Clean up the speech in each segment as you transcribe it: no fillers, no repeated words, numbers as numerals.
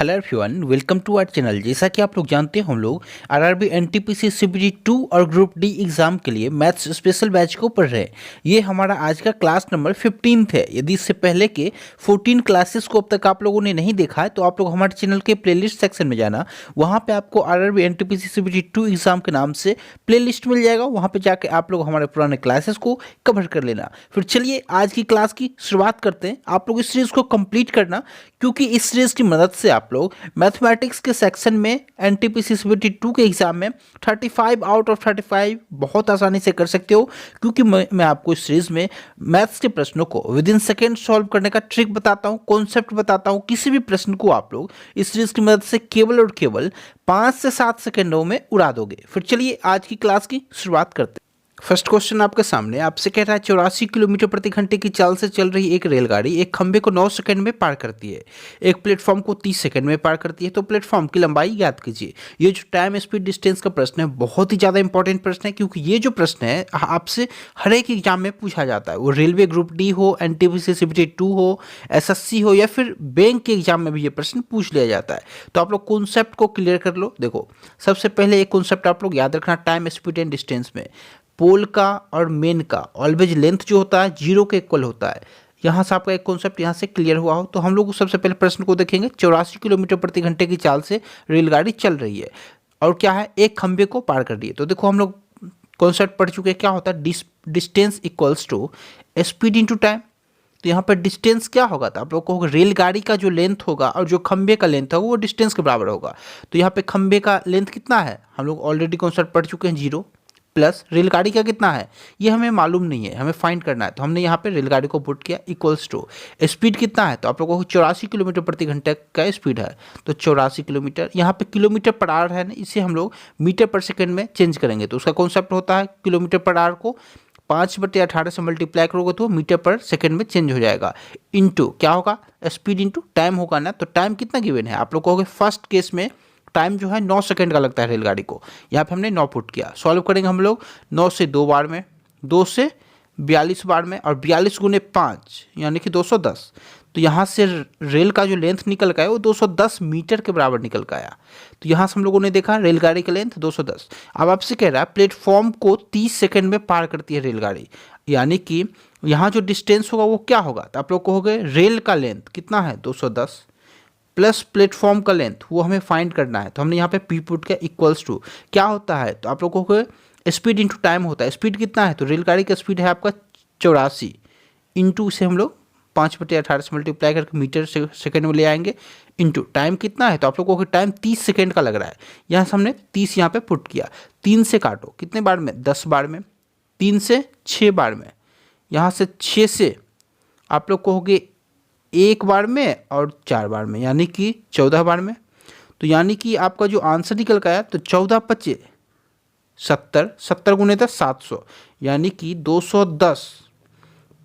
Hello everyone, welcome to our channel. जैसा कि आप लोग जानते हैं, हम लोग आरआरबी एनटीपीसी सीबीटी 2 और ग्रुप डी एग्जाम के लिए मैथ्स स्पेशल बैच को पढ़ रहे हैं। ये हमारा आज का क्लास नंबर 15 है। यदि इससे पहले के 14 क्लासेस को अब तक आप लोगों ने नहीं देखा है तो आप लोग हमारे चैनल के प्लेलिस्ट सेक्शन में जाना। वहाँ पे आपको आरआरबी एनटीपीसी सीबीटी 2 एग्जाम के नाम से प्लेलिस्ट मिल जाएगा। वहाँ पे जाके आप लोग हमारे पुराने क्लासेस को कवर कर लेना। फिर चलिए आज की क्लास की शुरुआत करते हैं। आप लोग इस सीरीज को कंप्लीट करना, क्योंकि इस सीरीज की मदद से आप लोग मैथमेटिक्स के सेक्शन में एनटीपीसी सीबीटी 2 के एग्जाम में 35 आउट ऑफ 35 बहुत आसानी से कर सकते हो। क्योंकि मैं आपको इस सीरीज में मैथ्स के प्रश्नों को विद इन सेकेंड सॉल्व करने का ट्रिक बताता हूँ, कॉन्सेप्ट बताता हूँ। किसी भी प्रश्न को आप लोग इस सीरीज की मदद से केवल और केवल 5 से 7 सेकेंडों में उड़ा दोगे। फिर चलिए आज की क्लास की शुरुआत करते हैं। फर्स्ट क्वेश्चन आपके सामने आपसे कह रहा है 84 किलोमीटर प्रति घंटे की चाल से चल रही एक रेलगाड़ी एक खंबे को 9 सेकंड में पार करती है, एक प्लेटफॉर्म को 30 सेकंड में पार करती है, तो प्लेटफॉर्म की लंबाई ज्ञात कीजिए। ये जो टाइम स्पीड डिस्टेंस का प्रश्न है बहुत ही ज़्यादा इंपॉर्टेंट प्रश्न है, क्योंकि ये जो प्रश्न है आपसे हर एक एग्जाम में पूछा जाता है। वो रेलवे ग्रुप डी हो, एनटीपीसी सीबीटी 2 हो, एसएससी हो या फिर बैंक के एग्जाम में भी ये प्रश्न पूछ लिया जाता है। तो आप लोग कॉन्सेप्ट को क्लियर कर लो। देखो, सबसे पहले एक कॉन्सेप्ट आप लोग याद रखना, टाइम स्पीड एंड डिस्टेंस में पोल का और मेन का ऑलवेज लेंथ जो होता है 0 के इक्वल होता है। यहाँ से आपका एक कॉन्सेप्ट यहाँ से क्लियर हुआ हो तो हम लोग सबसे पहले प्रश्न को देखेंगे। 84 किलोमीटर प्रति घंटे की चाल से रेलगाड़ी चल रही है और क्या है, एक खंबे को पार कर रही है। तो देखो, हम लोग कॉन्सेप्ट पढ़ चुके हैं। क्या होता है, distance equals to speed into time. तो यहाँ पर डिस्टेंस क्या होगा, तो आप लोग को रेलगाड़ी का जो लेंथ होगा और जो खंबे का लेंथ होगा वो डिस्टेंस के बराबर होगा। तो यहाँ पे खंबे का लेंथ कितना है, हम लोग ऑलरेडी कॉन्सेप्ट पढ़ चुके हैं, 0 प्लस रेलगाड़ी का कितना है ये हमें मालूम नहीं है, हमें फाइंड करना है। तो हमने यहाँ पे रेलगाड़ी को पुट किया इक्वल्स टू स्पीड कितना है, तो आप लोगों को 84 किलोमीटर प्रति घंटे का स्पीड है। तो 84 किलोमीटर, यहाँ पे किलोमीटर पर आवर है ना, इसे हम लोग मीटर पर सेकंड में चेंज करेंगे। तो उसका कॉन्सेप्ट होता है किलोमीटर पर आवर को 5/18 से मल्टीप्लाई करोगे तो मीटर पर सेकंड में चेंज हो जाएगा। इंटू क्या होगा, स्पीड इंटू टाइम होगा ना। तो टाइम कितना गिवन है, आप लोग कहोगे फर्स्ट केस में टाइम जो है 9 सेकंड का लगता है रेलगाड़ी को। यहाँ पे हमने 9 पुट किया। सॉल्व करेंगे हम लोग 9 से 2 बार में, 2 से 42 बार में, और 42 गुने 5 यानी कि 210। तो यहाँ से रेल का जो लेंथ निकल का है वो 210 मीटर के बराबर निकल का आया। तो यहाँ से हम लोगों ने देखा रेलगाड़ी का लेंथ 210। अब आपसे कह रहा है प्लेटफॉर्म को 30 सेकंड में पार करती है रेलगाड़ी, यानी कि यहाँ जो डिस्टेंस होगा वो क्या होगा, तो आप लोग कहोगे रेल का लेंथ कितना है 210 प्लस प्लेटफॉर्म का लेंथ वो हमें फाइंड करना है। तो हमने यहाँ पे पी पुट किया इक्वल्स टू क्या होता है, तो आप लोगों को स्पीड इंटू टाइम होता है। स्पीड कितना है, तो रेलगाड़ी का स्पीड है आपका 84 इंटू से हम लोग 5/18 से मल्टीप्लाई करके मीटर सेकंड में ले आएंगे। इंटू टाइम कितना है, तो आप लोगों को टाइम 30 सेकंड का लग रहा है। यहाँ से हमने 30 यहाँ पे पुट किया। 3 से काटो, कितने बार में, 10 बार में। 3 से 6 बार में, यहाँ से 6 से आप लोग कहोगे 1 बार में और 4 बार में, यानी कि 14 बार में। तो यानी कि आपका जो आंसर निकल का आया, तो 14×5 = 70, 70 गुने 10 700, यानी कि 210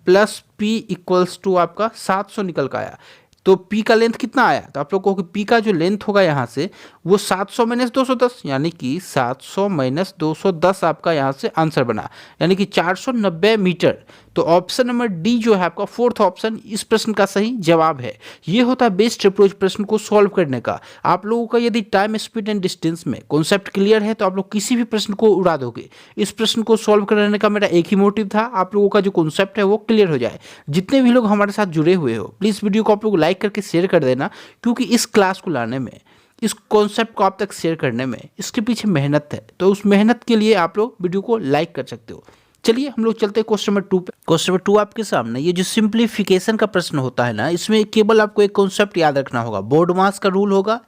प्लस पी इक्वल्स टू आपका 700 निकल का आया। तो पी का लेंथ कितना आया, तो आप लोग को पी का जो लेंथ होगा यहाँ से वो 700 - 210, यानी कि 700 - 210 आपका यहाँ से आंसर बना, यानी कि 490 मीटर। तो ऑप्शन नंबर डी जो है आपका फोर्थ ऑप्शन इस प्रश्न का सही जवाब है। ये होता है बेस्ट अप्रोच प्रश्न को सॉल्व करने का। आप लोगों का यदि टाइम स्पीड एंड डिस्टेंस में कॉन्सेप्ट क्लियर है तो आप लोग किसी भी प्रश्न को उड़ा दोगे। इस प्रश्न को सॉल्व करने का मेरा एक ही मोटिव था, आप लोगों का जो कॉन्सेप्ट है वो क्लियर हो जाए। जितने भी लोग हमारे साथ जुड़े हुए हो प्लीज़ वीडियो को आप लोग लाइक करके शेयर कर देना, क्योंकि इस क्लास को लाने में, इस कॉन्सेप्ट को आप तक शेयर करने में इसके पीछे मेहनत है। तो उस मेहनत के लिए आप लोग वीडियो को लाइक कर सकते हो। चलिए हम लोग चलते हैं क्वेश्चन नंबर 2 पे। क्वेश्चन नंबर 2 आपके सामने ये जो सिंप्लीफिकेशन का प्रश्न होता है ना, इसमें केवल आपको एक कॉन्सेप्ट याद रखना होगा, बोर्ड मास का रूल होगा।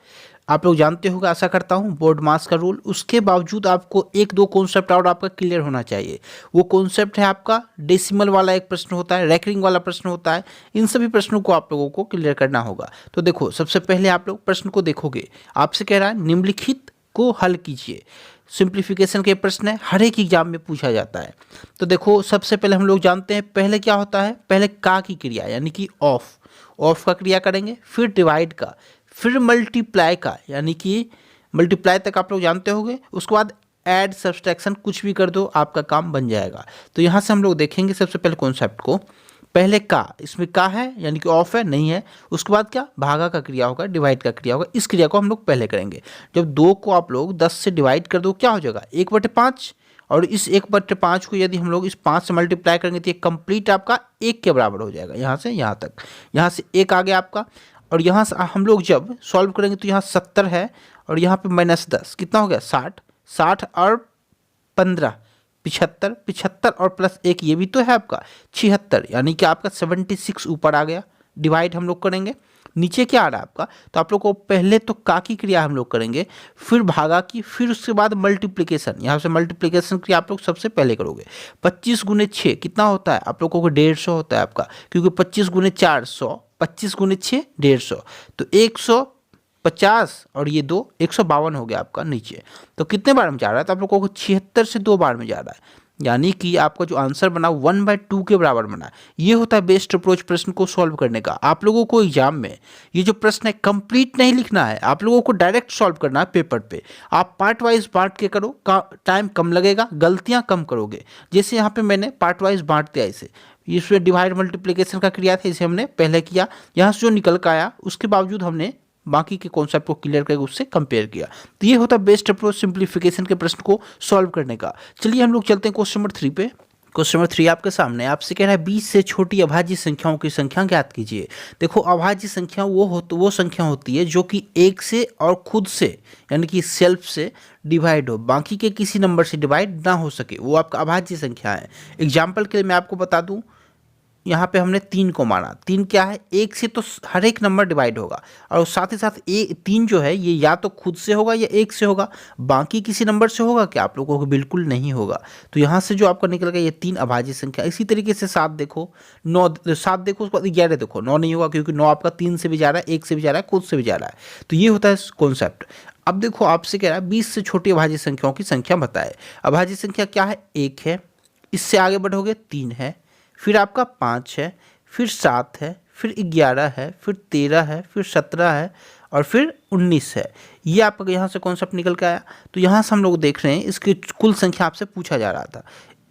आप लोग जानते होगा, आशा करता हूँ, बोर्ड मास का रूल। उसके बावजूद आपको 1-2 कॉन्सेप्ट और आपका क्लियर होना चाहिए। वो कॉन्सेप्ट है आपका डेसिमल वाला एक प्रश्न होता है, रैंकिंग वाला प्रश्न होता है। इन सभी प्रश्नों को आप लोगों को क्लियर करना होगा। तो देखो, सबसे पहले आप लोग प्रश्न को देखोगे, आपसे कह रहा है निम्नलिखित को हल कीजिए। सिंप्लीफिकेशन के प्रश्न है, हर एक एग्जाम में पूछा जाता है। तो देखो, सबसे पहले हम लोग जानते हैं पहले क्या होता है, पहले का की क्रिया यानी कि ऑफ का क्रिया करेंगे, फिर डिवाइड का, फिर मल्टीप्लाई का, यानी कि मल्टीप्लाई तक आप लोग जानते होंगे। उसके बाद ऐड सब्सट्रैक्शन कुछ भी कर दो, आपका काम बन जाएगा। तो यहाँ से हम लोग देखेंगे सबसे पहले कॉन्सेप्ट को। पहले का, इसमें का है यानी कि ऑफ है, नहीं है। उसके बाद क्या, भागा का क्रिया होगा, डिवाइड का क्रिया होगा। इस क्रिया को हम लोग पहले करेंगे। जब 2 को आप लोग 10 से डिवाइड कर दो क्या हो जाएगा, 1/5। और इस 1/5 को यदि हम लोग इस 5 से मल्टीप्लाई करेंगे तो ये कंप्लीट आपका 1 के बराबर हो जाएगा, यहाँ से यहाँ तक। यहाँ से 1 आ गया आपका, और यहाँ से हम लोग जब सॉल्व करेंगे तो यहाँ 70 है, और यहाँ पे -10 कितना हो गया, 60। 60 और 15 75, 75 और +1 ये भी तो है आपका 76, यानी कि आपका 76 ऊपर आ गया। डिवाइड हम लोग करेंगे, नीचे क्या आ रहा है आपका, तो आप लोग को पहले तो का की क्रिया हम लोग करेंगे, फिर भागा की, फिर उसके बाद मल्टीप्लिकेशन। यहाँ से मल्टीप्लिकेशन क्रिया आप लोग सबसे पहले करोगे। 25 × 6 कितना होता है, आप लोगों को 150 होता है आपका, क्योंकि 25 × 4 100, 25 × 6 150, तो 150 और ये 2 152 हो गया आपका नीचे। तो कितने बार में जा रहा है, तो आप लोगों को 76 से 2 बार में जा रहा है, यानी कि आपका जो आंसर बना 1/2 के बराबर बना। ये होता है बेस्ट अप्रोच प्रश्न को सॉल्व करने का। आप लोगों को एग्जाम में ये जो प्रश्न है कंप्लीट नहीं लिखना है, आप लोगों को डायरेक्ट सॉल्व करना है पेपर पे। आप पार्ट वाइज बांट के करो, टाइम कम लगेगा, गलतियां कम करोगे। जैसे यहाँ पे मैंने पार्ट वाइज बांट दिया इसे, इसमें डिवाइड मल्टीप्लिकेशन का क्रिया था, इसे हमने पहले किया, यहाँ से जो निकल कर आया उसके बावजूद हमने बाकी के कॉन्सेप्ट को क्लियर करके उससे कंपेयर किया। तो ये होता है बेस्ट अप्रोच सिंप्लीफिकेशन के प्रश्न को सॉल्व करने का। चलिए हम लोग चलते हैं क्वेश्चन नंबर 3 पे। क्वेश्चन नंबर 3 आपके सामने, आपसे कह रहा है 20 से छोटी अभाज्य संख्याओं की संख्या ज्ञात कीजिए। देखो अभाज्य संख्या वो संख्या होती है जो कि 1 से और खुद से यानी कि सेल्फ से डिवाइड हो, बाकी के किसी नंबर से डिवाइड ना हो सके, वो आपका अभाज्य संख्या है। एग्जाम्पल के लिए मैं आपको बता दूं, यहाँ पे हमने 3 को माना। 3 क्या है, 1 से तो हर एक नंबर डिवाइड होगा, और साथ ही साथ 3 जो है ये या तो खुद से होगा या 1 से होगा, बाकी किसी नंबर से होगा क्या, आप लोगों को बिल्कुल नहीं होगा। तो यहाँ से जो आपका निकल गया ये 3 अभाज्य संख्या। इसी तरीके से 7 देखो, 9 7 देखो, उसके बाद 11 देखो, 9 नहीं होगा क्योंकि 9 आपका 3 से भी जा रहा है, 1 से भी जा रहा है, खुद से भी जा रहा है। तो ये होता है कॉन्सेप्ट। अब देखो आपसे कह रहा है 20 से छोटी अभाज्य संख्याओं की संख्या बताए। अभाज्य संख्या क्या है, 1 है, इससे आगे बढ़ोगे 3 है, फिर आपका 5 है, फिर 7 है, फिर 11 है, फिर 13 है, फिर 17 है, और फिर 19 है। ये आपका यहाँ से कॉन्सेप्ट निकल के आया। तो यहाँ से हम लोग देख रहे हैं इसकी कुल संख्या आपसे पूछा जा रहा था,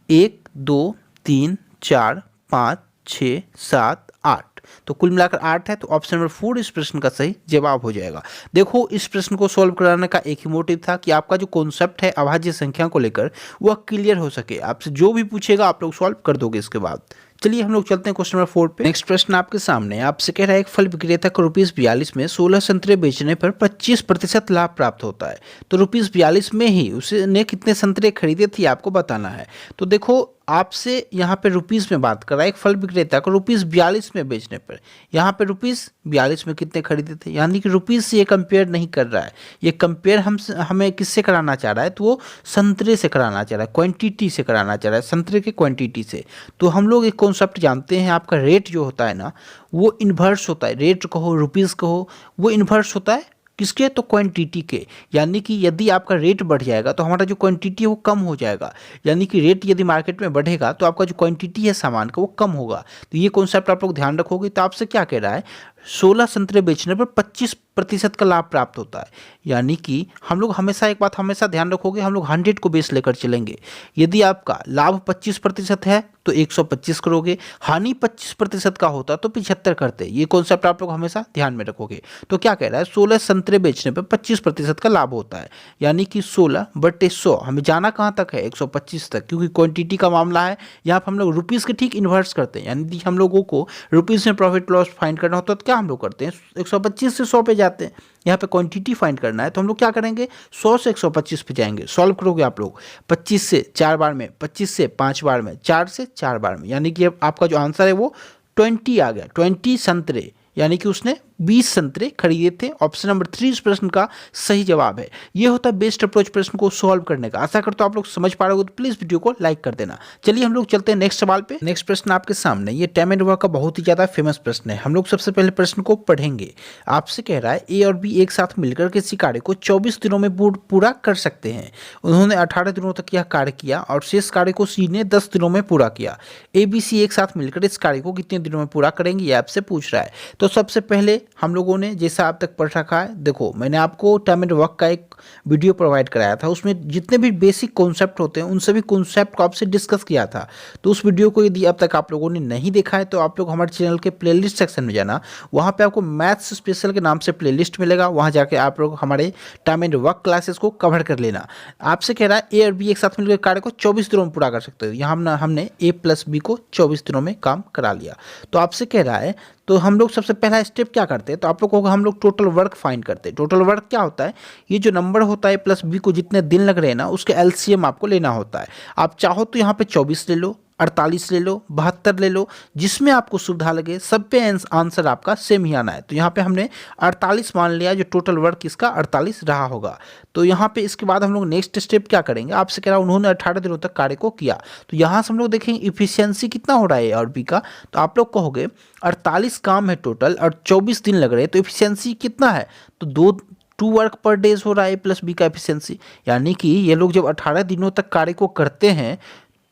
1 2 3 4 5 6 7 8, तो कुल मिलाकर 8 है। तो ऑप्शन नंबर 4 इस प्रश्न का सही जवाब हो जाएगा। देखो इस प्रश्न को सॉल्व कराने का एक ही मोटिव था कि आपका जो कॉन्सेप्ट है अभाज्य संख्या को लेकर वह क्लियर हो सके। आपसे जो भी पूछेगा आप लोग सॉल्व कर दोगे इसके बाद। चलिए हम लोग चलते हैं क्वेश्चन नंबर 4 पे। नेक्स्ट प्रश्न आपके सामने, आपसे कह रहा है एक फल विक्रेता को ₹42 में 16 संतरे बेचने पर 25% लाभ प्राप्त होता है। तो ₹42 में ही उसने कितने संतरे खरीदे थे आपको बताना है। तो देखो आपसे यहाँ पे रुपीज़ में बात कर रहा है, एक फल विक्रेता को ₹42 में बेचने पर, यहाँ पे ₹42 में कितने खरीदे थे, यानी कि रुपीज़ से ये कंपेयर नहीं कर रहा है। ये कंपेयर हमें किससे कराना चाह रहा है, तो वो संतरे से कराना चाह रहा है, क्वांटिटी से कराना चाह रहा है, संतरे के क्वांटिटी से। तो हम लोग एक कॉन्सेप्ट जानते हैं, आपका रेट जो होता है ना वो इन्वर्स होता है, रेट कहो रुपीज़ कहो, वो इन्वर्स होता है किसके, तो क्वांटिटी के। यानी कि यदि आपका रेट बढ़ जाएगा तो हमारा जो क्वांटिटी है वो कम हो जाएगा, यानी कि रेट यदि मार्केट में बढ़ेगा तो आपका जो क्वांटिटी है सामान का वो कम होगा। तो ये कॉन्सेप्ट आप लोग ध्यान रखोगे। तो आपसे क्या कह रहा है, 16 संतरे बेचने पर 25% का लाभ प्राप्त होता है, यानी कि हम लोग हमेशा एक बात हमेशा ध्यान रखोगे, हम लोग 100 को बेस लेकर चलेंगे। यदि आपका लाभ 25% है तो 125 करोगे, हानि 25% का होता तो 75 करते। ये कॉन्सेप्ट आप लोग हमेशा ध्यान में रखोगे। तो क्या कह रहा है, 16 संतरे बेचने पर 25% का लाभ होता है, यानी कि 16/100। हमें जाना कहाँ तक है, 125 तक, क्योंकि क्वांटिटी का मामला है। यहाँ पर हम लोग रुपीज़ के ठीक इन्वर्स करते हैं, यानी हम लोगों को रुपीज़ में प्रॉफिट लॉस फाइंड करना होता है तो क्या हम लोग करते हैं, 125 से 100 पे जाते हैं। यहाँ पे क्वांटिटी फाइंड करना है तो हम लोग क्या करेंगे, 100 से 125 पे जाएंगे। सॉल्व करोगे आप लोग 25 से 4 बार में, 25 से 5 बार में, 4 से 4 बार में, यानी कि आपका जो आंसर है वो 20 आ गया। 20 संतरे, यानी कि उसने 20 संतरे खरीदे थे। ऑप्शन नंबर 3 इस प्रश्न का सही जवाब है। ये होता है बेस्ट अप्रोच प्रश्न को सॉल्व करने का। आशा करता हूं आप लोग समझ पा रहे हो, तो प्लीज वीडियो को लाइक कर देना। चलिए हम लोग चलते हैं नेक्स्ट सवाल पे। नेक्स्ट प्रश्न आपके सामने, ये टाइम एंड वर्क का बहुत ही ज्यादा फेमस प्रश्न है। हम लोग सबसे पहले प्रश्न को पढ़ेंगे। आपसे कह रहा है ए और बी एक साथ मिलकर किसी कार्य को 24 दिनों में पूरा कर सकते हैं। उन्होंने 18 दिनों तक यह कार्य किया और शेष कार्य को सी ने 10 दिनों में पूरा किया। ए बी सी एक साथ मिलकर इस कार्य को कितने दिनों में पूरा करेंगे, ये आपसे पूछ रहा है। तो सबसे पहले हम लोगों ने जैसा आप तक पढ़ रखा है, देखो मैंने आपको टाइम एंड वर्क का एक वीडियो प्रोवाइड कराया था, उसमें जितने भी बेसिक कॉन्सेप्ट होते हैं उन सभी कॉन्सेप्ट को आपसे डिस्कस किया था। तो उस वीडियो को यदि अब तक आप लोगों ने नहीं देखा है तो आप लोग हमारे चैनल के प्लेलिस्ट सेक्शन में जाना, वहाँ पे आपको मैथ्स स्पेशल के नाम से प्लेलिस्ट मिलेगा, वहाँ जाके आप लोग हमारे टाइम एंड वर्क क्लासेस को कवर कर लेना। आपसे कह रहा है ए और बी एक साथ मिलकर कार्य को 24 दिनों में पूरा कर सकते हो। यहाँ हमने ए प्लस बी को 24 दिनों में काम करा लिया। तो आपसे कह रहा है तो हम लोग सबसे पहला स्टेप क्या करते हैं, तो आप लोग को हम लोग टोटल वर्क फाइंड करते हैं। टोटल वर्क क्या होता है, ये जो नंबर होता है प्लस बी को जितने दिन लग रहे हैं ना उसके एलसीएम आपको लेना होता है। आप चाहो तो यहाँ पे 24 ले लो, 48 ले लो, 72 ले लो, जिसमें आपको सुविधा लगे, सब पे आंसर आपका सेम ही आना है। तो यहाँ पे हमने 48 मान लिया, जो टोटल वर्क इसका 48 रहा होगा। तो यहाँ पे इसके बाद हम लोग नेक्स्ट स्टेप क्या करेंगे, आपसे कह रहा उन्होंने 18 दिनों तक कार्य को किया। तो यहाँ से हम लोग देखेंगे इफिशियंसी कितना हो रहा है ए और बी का। तो आप लोग कहोगे 48 काम है टोटल और 24 दिन लग रहे हैं, तो इफिशियंसी कितना है, तो 2 वर्क पर डेज हो रहा है प्लस बी का एफिशिएंसी। यानी कि ये लोग जब 18 दिनों तक कार्य को करते हैं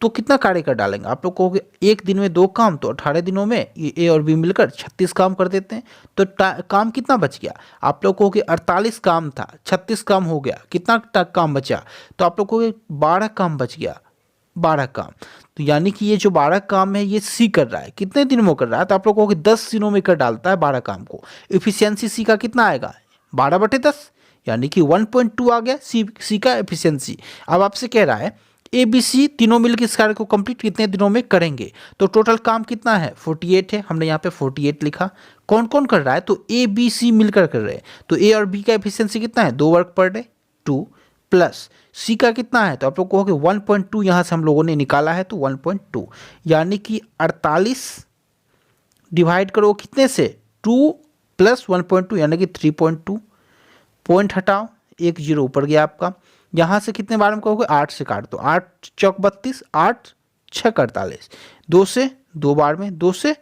तो कितना कार्य कर डालेंगे। आप लोग कहोगे एक दिन में 2 काम, तो 18 दिनों में ए और बी मिलकर 36 काम कर देते हैं। तो काम कितना बच गया, आप लोग कहोगे 48 काम था, 36 काम हो गया, कितना काम बचा, तो आप लोग कहोगे 12 काम बच गया, 12 काम। तो यानी कि ये जो 12 काम है ये सी कर रहा है, कितने दिन में कर रहा है, तो आप लोग कहोगे 10 दिनों में कर डालता है 12 काम को। इफिशियंसी सी का कितना आएगा, 12/10, यानी कि 1.2 आ गया सी का एफिशिएंसी। अब आपसे कह रहा है ए बी सी तीनों मिलकर इस कार्य को कंप्लीट कितने दिनों में करेंगे। तो टोटल काम कितना है, 48 है, हमने यहाँ पे 48 लिखा। कौन कौन कर रहा है, तो ए बी सी मिलकर कर रहे हैं। तो ए और बी का एफिशिएंसी कितना है, 2 वर्क पर डे, 2 प्लस सी का कितना है, तो आप लोग कहोगे 1.2, यहाँ से हम लोगों ने निकाला है तो 1.2, यानी कि 48 डिवाइड करो कितने से, 2 प्लस 1.2 यानी कि 3.2, पॉइंट हटाओ, 1 0 ऊपर गया आपका। यहाँ से कितने बार में कहोगे, 8 से काट दो, 8 चौक 32, 8 6 48, 2 से 2 बार में, 2 से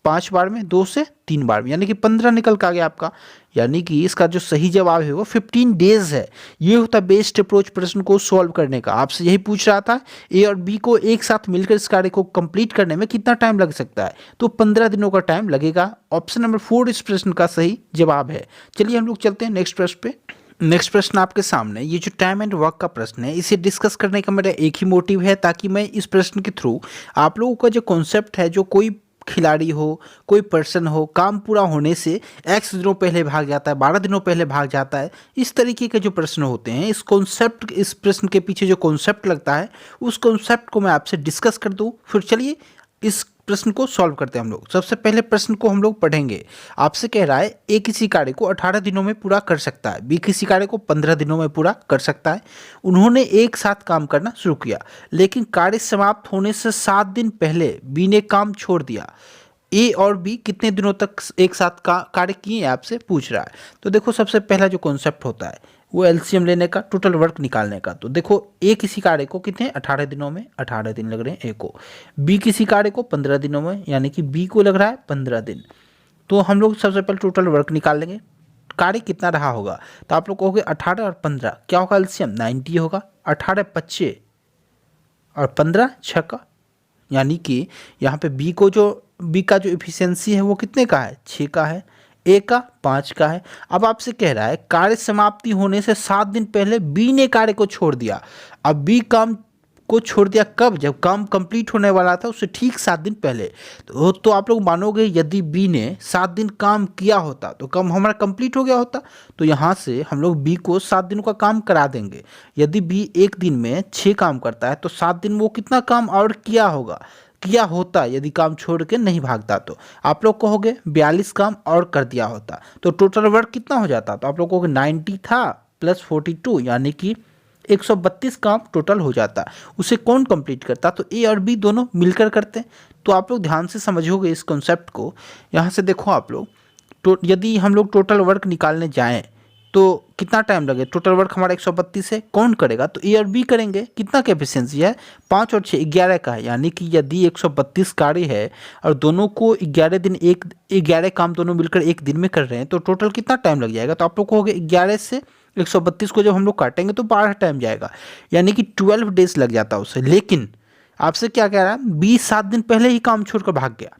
5 बार में, 2 से 3 बार में, यानी कि 15 निकल का गया आपका। यानी कि इसका जो सही जवाब है वो 15 डेज है। ये होता है बेस्ट अप्रोच प्रश्न को सॉल्व करने का। आपसे यही पूछ रहा था ए और बी को एक साथ मिलकर इस कार्य को कंप्लीट करने में कितना टाइम लग सकता है, तो 15 दिनों का टाइम लगेगा। ऑप्शन नंबर 4 इस प्रश्न का सही जवाब है। चलिए हम लोग चलते हैं नेक्स्ट प्रश्न पे। नेक्स्ट प्रश्न आपके सामने, ये जो टाइम एंड वर्क का प्रश्न है इसे डिस्कस करने का मेरा एक ही मोटिव है, ताकि मैं इस प्रश्न के थ्रू आप लोगों का जो कॉन्सेप्ट है, जो कोई खिलाड़ी हो, कोई पर्सन हो, काम पूरा होने से एक्स दिनों पहले भाग जाता है, 12 दिनों पहले भाग जाता है, इस तरीके के जो प्रश्न होते हैं, इस प्रश्न के पीछे जो कॉन्सेप्ट लगता है उस कॉन्सेप्ट को मैं आपसे डिस्कस कर दूं। फिर चलिए इस प्रश्न को सॉल्व करते हैं हम लोग। सबसे पहले प्रश्न को हम लोग पढ़ेंगे। आपसे कह रहा है ए किसी कार्य को 18 दिनों में पूरा कर सकता है, बी किसी कार्य को 15 दिनों में पूरा कर सकता है। उन्होंने एक साथ काम करना शुरू किया, लेकिन कार्य समाप्त होने से 7 दिन पहले बी ने काम छोड़ दिया। ए और बी कितने दिनों तक एक साथ कार्य किए आपसे पूछ रहा है। तो देखो सबसे पहला जो कॉन्सेप्ट होता है वो एलसीएम लेने का, टोटल वर्क निकालने का। तो देखो ए किसी कार्य को कितने 18 दिनों में, 18 दिन लग रहे हैं ए को, बी किसी कार्य को 15 दिनों में, यानी कि बी को लग रहा है 15 दिन। तो हम लोग सबसे पहले टोटल वर्क निकाल लेंगे, कार्य कितना रहा होगा। तो आप लोग कहोगे 18 और 15 क्या होगा, एलसीएम 90 होगा, 18 25 और 15 6 का, यानी कि यहाँ पे बी का जो इफिशियंसी है वो कितने का है, 6 का है, ए का 5 का है। अब आपसे कह रहा है कार्य समाप्ति होने से 7 दिन पहले बी ने कार्य को छोड़ दिया। अब बी काम को छोड़ दिया कब, जब काम कंप्लीट होने वाला था उससे ठीक 7 दिन पहले। तो आप लोग मानोगे यदि बी ने 7 दिन काम किया होता तो काम हमारा कंप्लीट हो गया होता। तो यहाँ से हम लोग बी को 7 दिनों का काम करा देंगे। यदि बी एक दिन में 6 काम करता है तो 7 दिन वो कितना काम और किया होता यदि काम छोड़ के नहीं भागता। तो आप लोग कहोगे 42 काम और कर दिया होता, तो टोटल वर्क कितना हो जाता। तो आप लोग कहोगे 90 था प्लस 42, यानी कि 132 काम टोटल हो जाता। उसे कौन कंप्लीट करता, तो ए और बी दोनों मिलकर करते। तो आप लोग ध्यान से समझोगे इस कॉन्सेप्ट को। यहाँ से देखो आप लोग, तो यदि हम लोग टोटल वर्क निकालने जाएं तो कितना टाइम लगे, टोटल वर्क हमारा 132 है, कौन करेगा, तो ए और बी करेंगे। कितना का एफिशिएंसी है, 5 और 6 11 का है, यानी कि यदि 132 कार्य है और दोनों को 11 दिन 11 काम दोनों मिलकर एक दिन में कर रहे हैं, तो टोटल कितना टाइम लग जाएगा। तो आप लोग कहोगे 11 से 132 को जब हम लोग काटेंगे तो 12 टाइम जाएगा, यानी कि 12 डेज लग जाता है उसे। लेकिन आपसे क्या कह रहा है, 7 दिन पहले ही काम छोड़कर भाग गया,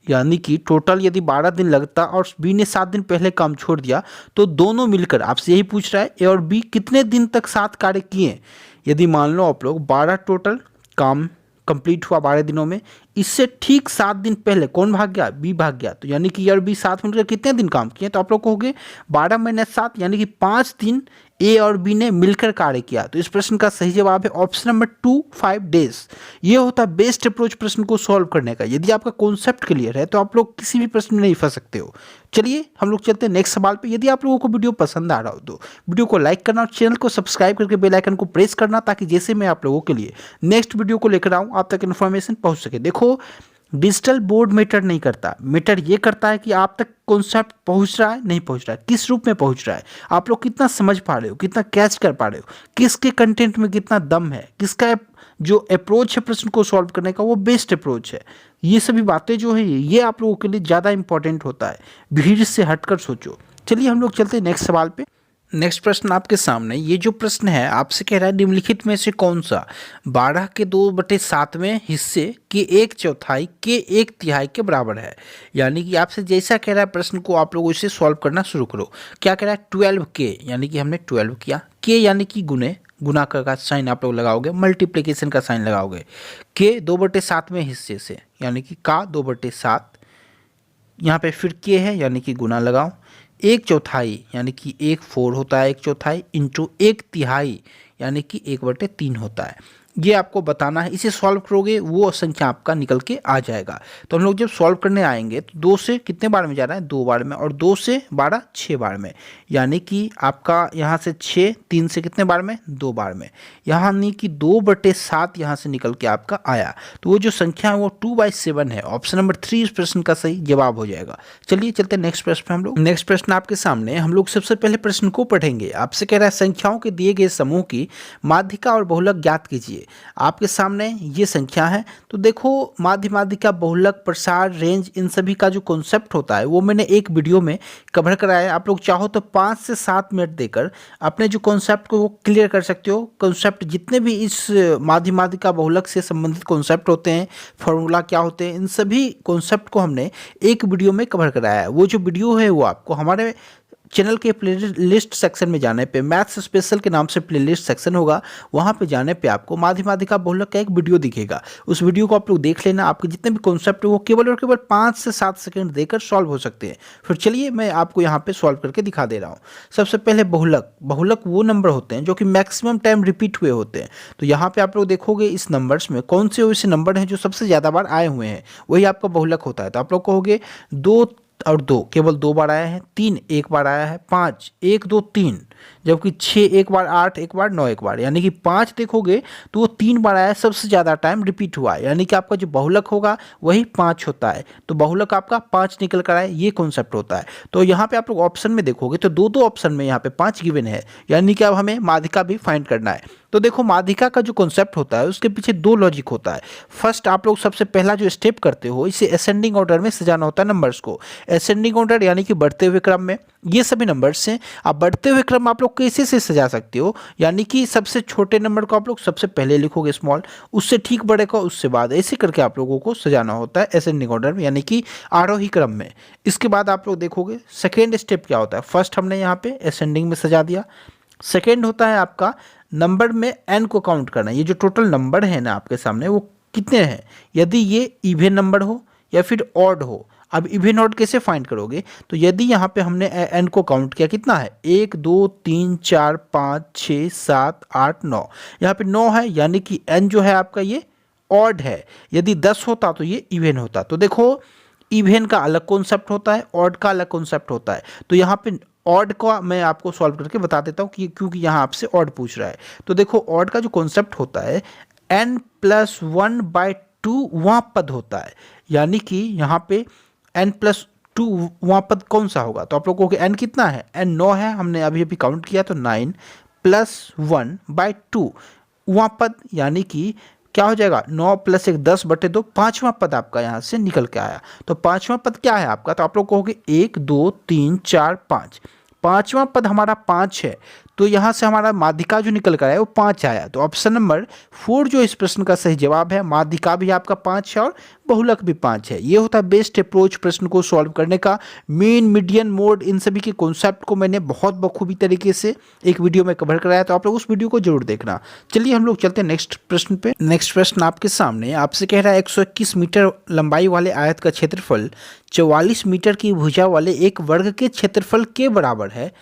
यानी कि टोटल यदि 12 दिन लगता और बी ने 7 दिन पहले काम छोड़ दिया तो दोनों मिलकर आपसे यही पूछ रहा है ए और बी कितने दिन तक साथ कार्य किए। यदि मान लो आप लोग 12 टोटल काम कंप्लीट हुआ 12 दिनों में, इससे ठीक 7 दिन पहले कौन भाग गया, बी भाग गया। तो यानी कि ए और बी साथ मिलकर कितने दिन काम किए, तो आप लोग कहोगे 12 माइनस 7 यानी कि 5 दिन ए और बी ने मिलकर कार्य किया। तो इस प्रश्न का सही जवाब है ऑप्शन नंबर 2 5 डेज। ये होता है बेस्ट अप्रोच प्रश्न को सॉल्व करने का। यदि आपका कॉन्सेप्ट क्लियर है तो आप लोग किसी भी प्रश्न में नहीं फंस सकते हो। चलिए हम लोग चलते हैं नेक्स्ट सवाल पे। यदि आप लोगों को वीडियो पसंद आ रहा हो तो वीडियो को लाइक करना और चैनल को सब्सक्राइब करके बेल आइकन को प्रेस करना, ताकि जैसे मैं आप लोगों के लिए नेक्स्ट वीडियो को लेकर आऊँ आप तक इन्फॉर्मेशन पहुँच सके। देखो डिजिटल बोर्ड मैटर नहीं करता, मैटर ये करता है कि आप तक कॉन्सेप्ट पहुंच रहा है नहीं पहुंच रहा है, किस रूप में पहुंच रहा है, आप लोग कितना समझ पा रहे हो, कितना कैच कर पा रहे हो, किसके कंटेंट में कितना दम है, किसका जो अप्रोच है प्रश्न को सॉल्व करने का वो बेस्ट अप्रोच है। ये सभी बातें जो है ये आप लोगों के लिए ज़्यादा इंपॉर्टेंट होता है, भीड़ से हटकर सोचो। चलिए हम लोग चलते हैं नेक्स्ट सवाल पे। नेक्स्ट प्रश्न आपके सामने, ये जो प्रश्न है आपसे कह रहा है निम्नलिखित में से कौन सा 12 के 2/7वें हिस्से के 1/4 के 1/3 के बराबर है। यानी कि आपसे जैसा कह रहा है प्रश्न को आप लोग इसे सॉल्व करना शुरू करो। क्या कह रहा है 12 के, यानी कि हमने 12 किया, के यानी कि गुने, गुना का साइन आप लोग लगाओगे, मल्टीप्लिकेशन का साइन लगाओगे, के 2/7वें हिस्से से यानी कि का 2/7, यहाँ पे फिर के है यानी कि गुना लगाओ, 1/4 यानी कि 1/4 होता है 1/4 इंटू 1/3 यानी कि 1/3 होता है। ये आपको बताना है, इसे सॉल्व करोगे वो संख्या आपका निकल के आ जाएगा। तो हम लोग जब सॉल्व करने आएंगे तो 2 से कितने बार में जा रहा है, 2 बार में, और 2 से 12 6 बार में, यानी कि आपका यहाँ से 6, 3 से कितने बार में, 2 बार में, यानी कि 2/7 यहाँ से निकल के आपका आया। तो वो जो संख्या है वो 2/7 है। ऑप्शन नंबर 3 इस प्रश्न का सही जवाब हो जाएगा। चलिए चलते हैं नेक्स्ट प्रश्न पे। हम लोग नेक्स्ट प्रश्न आपके सामने, हम लोग सबसे पहले प्रश्न को पढ़ेंगे। आपसे कह रहा है संख्याओं के दिए गए समूह की माध्यिका और बहुलक ज्ञात कीजिए। आपके सामने ये संख्या है। तो देखो माध्य, माध्यिका, बहुलक, प्रसार, रेंज, इन सभी का जो कॉन्सेप्ट होता है वो मैंने एक वीडियो में कवर कराया है। आप लोग चाहो तो 5 से 7 मिनट देकर अपने जो कॉन्सेप्ट को वो क्लियर कर सकते हो। कॉन्सेप्ट जितने भी इस माध्य, माध्यिका, बहुलक से संबंधित कॉन्सेप्ट होते हैं, फॉर्मूला क्या होते हैं, इन सभी कॉन्सेप्ट को हमने एक वीडियो में कवर कराया है। वो जो वीडियो है वो आपको हमारे चैनल के प्लेलिस्ट सेक्शन में जाने पे, मैथ्स स्पेशल के नाम से प्लेलिस्ट सेक्शन होगा, वहाँ पे जाने पे आपको माध्य, माध्यिका, बहुलक का एक वीडियो दिखेगा। उस वीडियो को आप लोग देख लेना। आपके जितने भी कॉन्सेप्ट है वो केवल और केवल 5 से 7 सेकंड देकर सॉल्व हो सकते हैं। फिर चलिए मैं आपको यहाँ पे सॉल्व करके दिखा दे रहा हूँ। सबसे पहले बहुलक। बहुलक वो नंबर होते हैं जो कि मैक्सिमम टाइम रिपीट हुए होते हैं। तो यहाँ पे आप लोग देखोगे इस नंबर्स में कौन से ऐसे नंबर हैं जो सबसे ज़्यादा बार आए हुए हैं, वही आपका बहुलक होता है। तो आप लोग कहोगे 2 और 2 केवल 2 बार आया है, 3 1 बार आया है, 5 1 2 3, जबकि 6 1 बार, 8 1 बार, 9 1 बार, यानी कि 5 देखोगे तो वो 3 बार आया है, सबसे ज़्यादा टाइम रिपीट हुआ है। यानी कि आपका जो बहुलक होगा वही 5 होता है। तो बहुलक आपका 5 निकल कर आए, ये कॉन्सेप्ट होता है। तो यहाँ पे आप लोग ऑप्शन में देखोगे तो 2 ऑप्शन में यहाँ पे 5 गिवन है, यानी कि अब हमें माध्यिका भी फाइंड करना है। तो देखो माध्यिका का जो कॉन्सेप्ट होता है उसके पीछे 2 लॉजिक होता है। फर्स्ट आप लोग सबसे पहला जो स्टेप करते हो, इसे असेंडिंग ऑर्डर में सजाना होता है नंबर्स को। असेंडिंग ऑर्डर यानी कि बढ़ते हुए क्रम में ये सभी नंबर्स हैं। अब बढ़ते हुए क्रम आप लोग कैसे से सजा सकते हो, यानी कि सबसे छोटे नंबर को आप लोग सबसे पहले लिखोगे स्मॉल, उससे ठीक बड़े को उससे बाद, ऐसे करके आप लोगों को सजाना होता है असेंडिंग ऑर्डर में, यानी कि आरोही क्रम में। इसके बाद आप लोग देखोगे सेकेंड स्टेप क्या होता है। फर्स्ट हमने यहाँ पे असेंडिंग में सजा दिया। सेकेंड होता है आपका नंबर में एन को काउंट करना। ये जो टोटल नंबर है ना आपके सामने वो कितने हैं, यदि ये इवन नंबर हो या फिर ऑड हो। अब इवन ऑड कैसे फाइंड करोगे, तो यदि यहाँ पे हमने एन को काउंट किया, कितना है 1 2 3 4 5 6 7 8 9, यहाँ पे 9 है, यानी कि एन जो है आपका ये ऑड है। यदि 10 होता तो ये इवन होता। तो देखो इवन का अलग कॉन्सेप्ट होता है, ऑड का अलग कॉन्सेप्ट होता है। तो यहाँ पे ऑड का मैं आपको सॉल्व करके बता देता हूँ कि क्योंकि यहाँ आपसे ऑड पूछ रहा है। तो देखो ऑड का जो कॉन्सेप्ट होता है n+1/2 वहाँ पद होता है, यानी कि यहाँ पे n+2 वहाँ पद कौन सा होगा। तो आप लोगों को n कितना है, n 9 है, हमने अभी अभी काउंट किया, तो 9 +1/2 वहाँ पद, यानी कि क्या हो जाएगा 9 + 1 10/2, पाँचवा पद आपका यहाँ से निकल के आया। तो पाँचवा पद क्या है आपका, तो आप लोग कहोगे 1 2 3 4 5, पाँचवा पद हमारा 5 है, तो यहाँ से हमारा माध्यिका जो निकल कर आया वो 5 आया। तो ऑप्शन नंबर 4 जो इस प्रश्न का सही जवाब है, माध्यिका भी आपका 5 है और बहुलक भी 5 है। ये होता है बेस्ट अप्रोच प्रश्न को सॉल्व करने का। मीन, मीडियन, मोड, इन सभी के कॉन्सेप्ट को मैंने बहुत बखूबी तरीके से एक वीडियो में कवर कराया, तो आप लोग उस वीडियो को जरूर देखना। चलिए हम लोग चलते हैं नेक्स्ट प्रश्न पे। नेक्स्ट प्रश्न आपके सामने आपसे कह रहा है 121 मीटर लंबाई वाले आयत का क्षेत्रफल 44 मीटर की भुजा वाले एक वर्ग के क्षेत्रफल के बराबर है,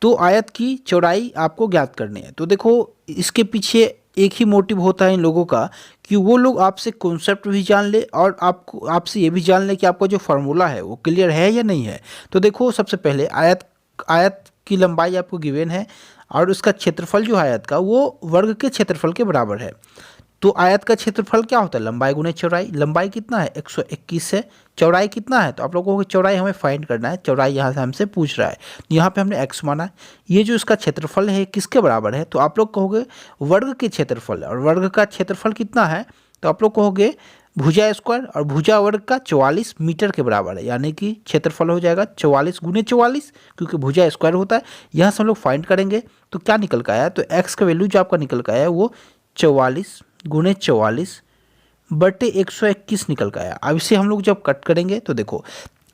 तो आयत की चौड़ाई आपको ज्ञात करनी है। तो देखो, इसके पीछे एक ही मोटिव होता है इन लोगों का कि वो लोग आपसे कॉन्सेप्ट भी जान ले और आपसे ये भी जान ले कि आपका जो फार्मूला है वो क्लियर है या नहीं है। तो देखो, सबसे पहले आयत की लंबाई आपको गिवन है और उसका क्षेत्रफल जो है आयत का वो वर्ग के क्षेत्रफल के बराबर है। तो आयत का क्षेत्रफल क्या होता है? लंबाई गुने चौड़ाई। लंबाई कितना है? 121 है। चौड़ाई कितना है? तो आप लोगों को चौड़ाई हमें फाइंड करना है। चौड़ाई यहाँ से हमसे पूछ रहा है, यहाँ पे हमने x माना है। ये जो इसका क्षेत्रफल है किसके बराबर है? तो आप लोग कहोगे वर्ग के क्षेत्रफल, और वर्ग का क्षेत्रफल कितना है? तो आप लोग कहोगे भुजा स्क्वायर, और भुजा वर्ग का 44 मीटर के बराबर है, यानी कि क्षेत्रफल हो जाएगा 44 गुने 44, क्योंकि भुजा स्क्वायर होता है। यहाँ से हम लोग फाइंड करेंगे तो क्या निकल का आया? तो x का वैल्यू जो आपका निकल का आया वो 44 गुने 44 बटे 121 निकल का आया। अब इसे हम लोग जब कट करेंगे तो देखो,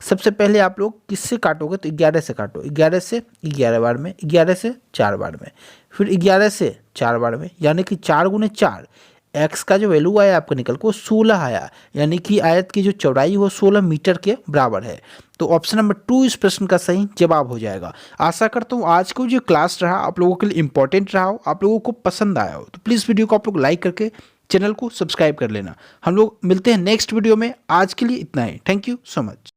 सबसे पहले आप लोग किससे काटोगे? तो 11 से काटो। 11 से 11 बार में, 11 से 4 बार में, फिर 11 से 4 बार में, यानी कि 4 गुने 4। एक्स का जो वैल्यू आया आपका निकल को 16 आया, यानी कि आयत की जो चौड़ाई वो 16 मीटर के बराबर है। तो ऑप्शन नंबर 2 इस प्रश्न का सही जवाब हो जाएगा। आशा करता हूँ आज को जो क्लास रहा आप लोगों के लिए इंपॉर्टेंट रहा हो, आप लोगों को पसंद आया हो। तो प्लीज़ वीडियो को आप लोग लाइक करके चैनल को सब्सक्राइब कर लेना। हम लोग मिलते हैं नेक्स्ट वीडियो में। आज के लिए इतना ही। Thank you so much.